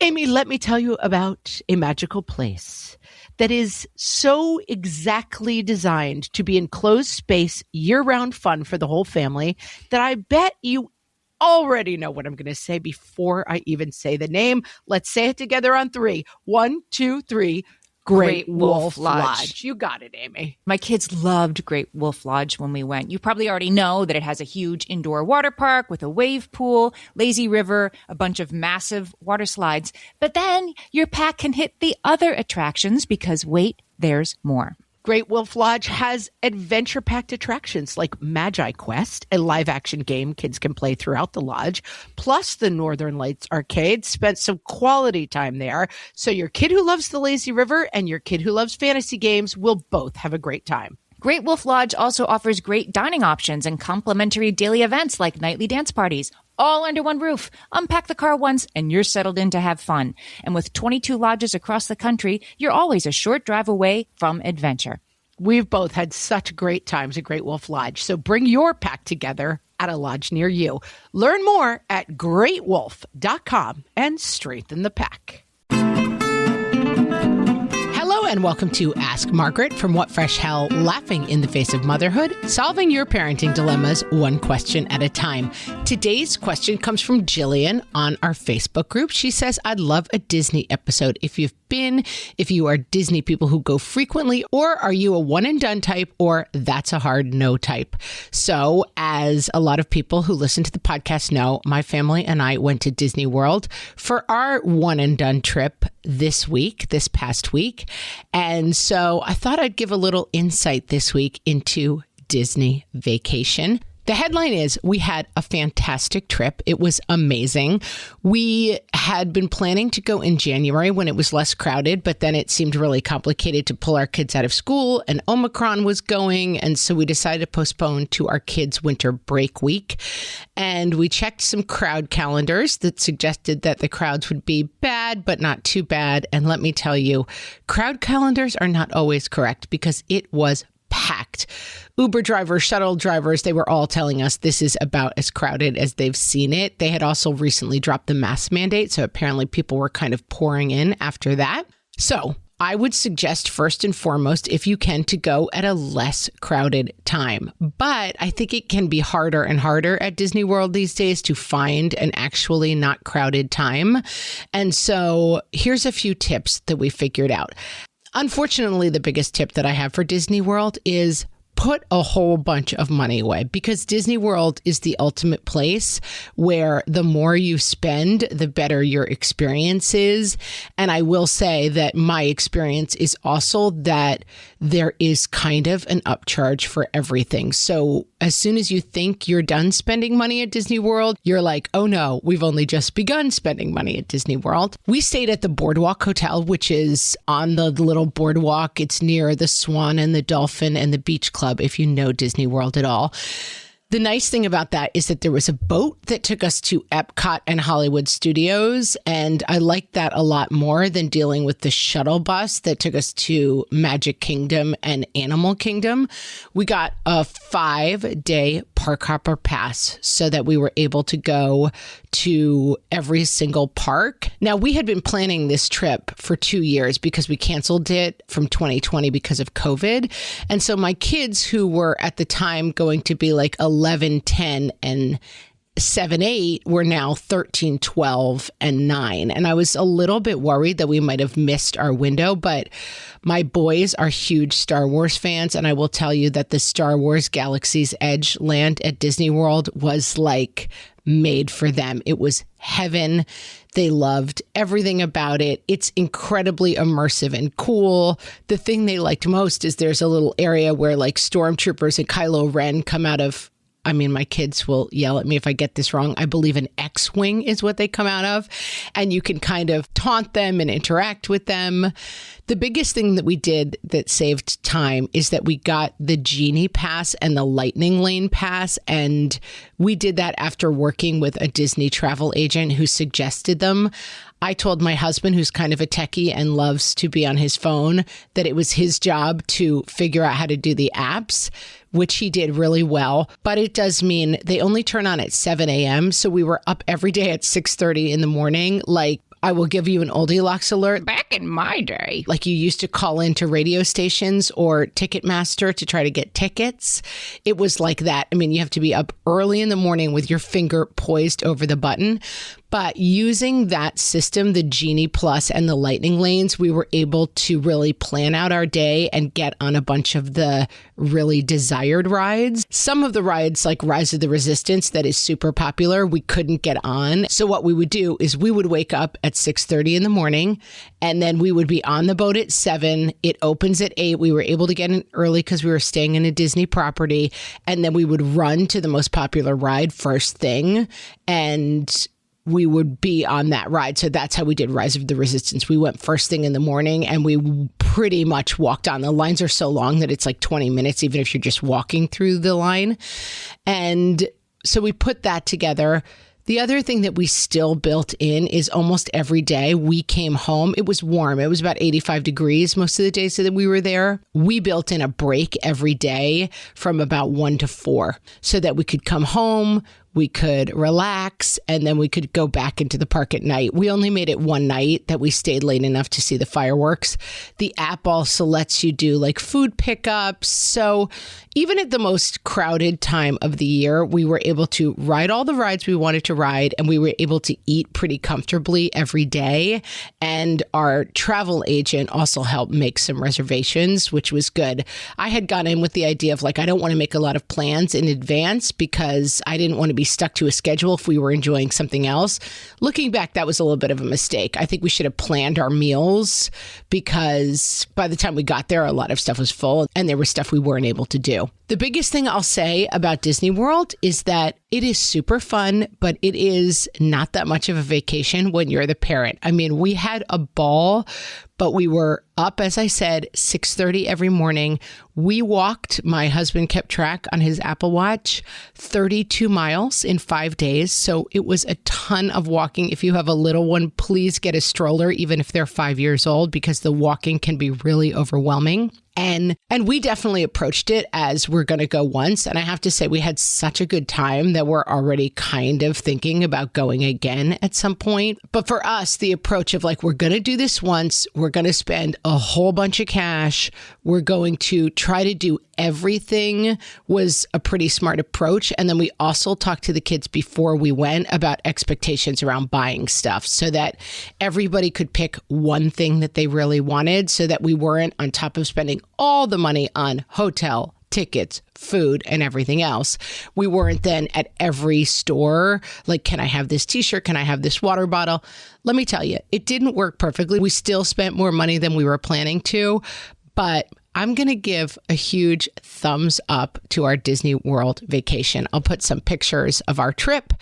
Amy, let me tell you about a magical place that is so exactly designed to be enclosed space, year-round fun for the whole family that I bet you already know what I'm going to say before I even say the name. Let's say it together on 3. 1, 2, 3. Great Wolf Lodge. You got it, Amy. My kids loved Great Wolf Lodge when we went. You probably already know that it has a huge indoor water park with a wave pool, lazy river, a bunch of massive water slides. But then your pack can hit the other attractions because, wait, there's more. Great Wolf Lodge has adventure-packed attractions like Magi Quest, a live-action game kids can play throughout the lodge, plus the Northern Lights Arcade. Spent some quality time there, so your kid who loves the lazy river and your kid who loves fantasy games will both have a great time. Great Wolf Lodge also offers great dining options and complimentary daily events like nightly dance parties, all under one roof. Unpack the car once and you're settled in to have fun. And with 22 lodges across the country, you're always a short drive away from adventure. We've both had such great times at Great Wolf Lodge, so bring your pack together at a lodge near you. Learn more at greatwolf.com and strengthen the pack. Hello and welcome to Ask Margaret from What Fresh Hell, laughing in the face of motherhood, solving your parenting dilemmas one question at a time. Today's question comes from Jillian on our Facebook group. She says, I'd love a Disney episode. If you are Disney people who go frequently, or are you a one and done type, or that's a hard no type? So as a lot of people who listen to the podcast know, my family and I went to Disney World for our one and done trip this past week. And so I thought I'd give a little insight this week into Disney vacation. The headline is, we had a fantastic trip. It was amazing. We had been planning to go in January when it was less crowded, but then it seemed really complicated to pull our kids out of school and Omicron was going. And so we decided to postpone to our kids' winter break week. And we checked some crowd calendars that suggested that the crowds would be bad, but not too bad. And let me tell you, crowd calendars are not always correct because it was packed. Uber drivers, shuttle drivers, they were all telling us this is about as crowded as they've seen it. They had also recently dropped the mask mandate, so apparently people were kind of pouring in after that. So I would suggest first and foremost, if you can, to go at a less crowded time. But I think it can be harder and harder at Disney World these days to find an actually not crowded time. And so here's a few tips that we figured out. Unfortunately, the biggest tip that I have for Disney World is put a whole bunch of money away, because Disney World is the ultimate place where the more you spend, the better your experience is. And I will say that my experience is also that there is kind of an upcharge for everything. So as soon as you think you're done spending money at Disney World, you're like, oh no, we've only just begun spending money at Disney World. We stayed at the Boardwalk Hotel, which is on the little boardwalk. It's near the Swan and the Dolphin and the Beach Club, if you know Disney World at all. The nice thing about that is that there was a boat that took us to Epcot and Hollywood Studios, and I liked that a lot more than dealing with the shuttle bus that took us to Magic Kingdom and Animal Kingdom. We got a 5-day park hopper pass so that we were able to go to every single park. Now, we had been planning this trip for 2 years because we canceled it from 2020 because of COVID. And so my kids, who were at the time going to be like 11, 10, and 7, 8, were now 13, 12, and 9. And I was a little bit worried that we might have missed our window, but my boys are huge Star Wars fans. And I will tell you that the Star Wars Galaxy's Edge land at Disney World was like made for them. It was heaven. They loved everything about it. It's incredibly immersive and cool. The thing they liked most is there's a little area where like stormtroopers and Kylo Ren come out of, I mean, my kids will yell at me if I get this wrong. I believe an X-Wing is what they come out of. And you can kind of taunt them and interact with them. The biggest thing that we did that saved time is that we got the Genie pass and the Lightning Lane pass. And we did that after working with a Disney travel agent who suggested them. I told my husband, who's kind of a techie and loves to be on his phone, that it was his job to figure out how to do the apps, which he did really well. But it does mean they only turn on at 7 a.m. So we were up every day at 6:30 in the morning, like I will give you an Oldilocks alert. Back in my day. Like you used to call into radio stations or Ticketmaster to try to get tickets. It was like that. I mean, you have to be up early in the morning with your finger poised over the button. But using that system, the Genie Plus and the Lightning Lanes, we were able to really plan out our day and get on a bunch of the really desired rides. Some of the rides, like Rise of the Resistance, that is super popular, we couldn't get on. So what we would do is we would wake up at 6:30 in the morning, and then we would be on the boat at 7. It opens at 8. We were able to get in early because we were staying in a Disney property. And then we would run to the most popular ride first thing, and we would be on that ride. So that's how we did Rise of the Resistance. We went first thing in the morning and we pretty much walked on. The lines are so long that it's like 20 minutes, even if you're just walking through the line. And so we put that together. The other thing that we still built in is almost every day we came home. It was warm. It was about 85 degrees most of the days that we were there. We built in a break every day from about 1 to 4 so that we could come home, we could relax, and then we could go back into the park at night. We only made it one night that we stayed late enough to see the fireworks. The app also lets you do like food pickups. So even at the most crowded time of the year, we were able to ride all the rides we wanted to ride, and we were able to eat pretty comfortably every day. And our travel agent also helped make some reservations, which was good. I had gone in with the idea of like, I don't want to make a lot of plans in advance because I didn't want to be stuck to a schedule if we were enjoying something else. Looking back, that was a little bit of a mistake. I think we should have planned our meals because by the time we got there, a lot of stuff was full and there was stuff we weren't able to do. The biggest thing I'll say about Disney World is that it is super fun, but it is not that much of a vacation when you're the parent. I mean, we had a ball, but we were up, as I said, 6:30 every morning. We walked, my husband kept track on his Apple Watch, 32 miles in 5 days. So it was a ton of walking. If you have a little one, please get a stroller, even if they're 5 years old, because the walking can be really overwhelming. And we definitely approached it as we're going to go once. And I have to say, we had such a good time that we're already kind of thinking about going again at some point. But for us, the approach of like, we're going to do this once, we're going to spend a whole bunch of cash, we're going to try to do everything was a pretty smart approach. And then we also talked to the kids before we went about expectations around buying stuff so that everybody could pick one thing that they really wanted so that we weren't on top of spending all the money on hotel, tickets, food, and everything else. We weren't then at every store like, can I have this t-shirt? Can I have this water bottle? Let me tell you, it didn't work perfectly. We still spent more money than we were planning to, but I'm going to give a huge thumbs up to our Disney World vacation. I'll put some pictures of our trip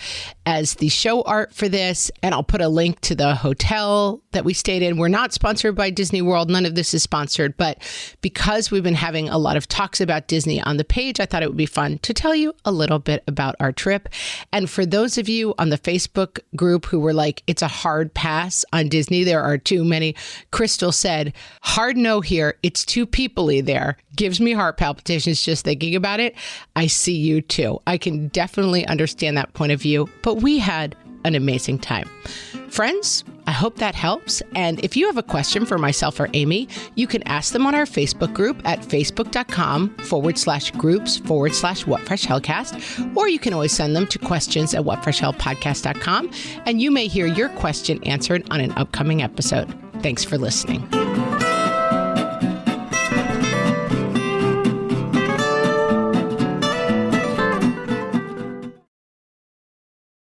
as the show art for this, and I'll put a link to the hotel that we stayed in. We're not sponsored by Disney World. None of this is sponsored, but because we've been having a lot of talks about Disney on the page, I thought it would be fun to tell you a little bit about our trip. And for those of you on the Facebook group who were like, it's a hard pass on Disney, there are too many. Crystal said, hard no here. It's too people there. Gives me heart palpitations just thinking about it. I see you too. I can definitely understand that point of view, but we had an amazing time. Friends, I hope that helps. And if you have a question for myself or Amy, you can ask them on our Facebook group at facebook.com/groups/whatfreshhellcast, or you can always send them to questions@whatfreshhellpodcast.com, and you may hear your question answered on an upcoming episode. Thanks for listening.